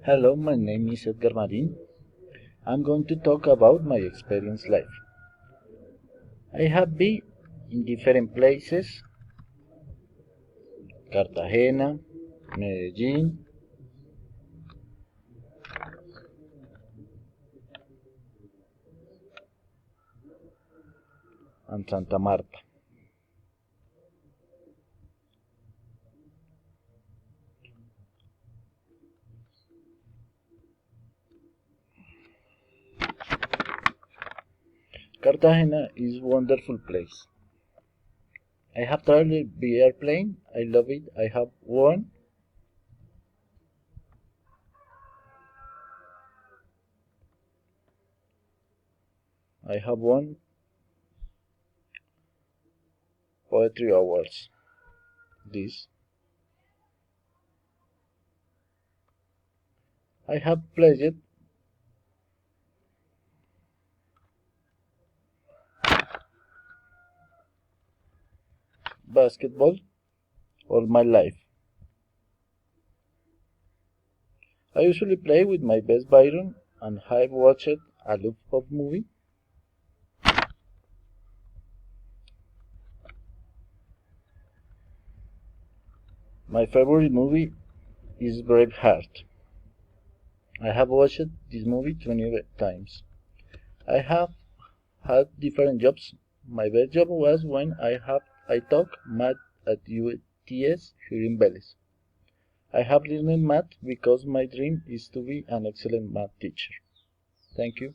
Hello, my name is Edgar Marin. I'm going to talk about my experience life. I have been in different places: Cartagena, Medellín, and Santa Marta. Cartagena is a wonderful place. I have traveled by airplane. I love it. I have won poetry awards. This. I have played basketball all my life. I usually play with my best Byron and have watched a lot of movies. My favorite movie is Braveheart. I have watched this movie 20 times. I have had different jobs. My best job was when I taught math at UTS here in Vélez. I have learned math because my dream is to be an excellent math teacher. Thank you.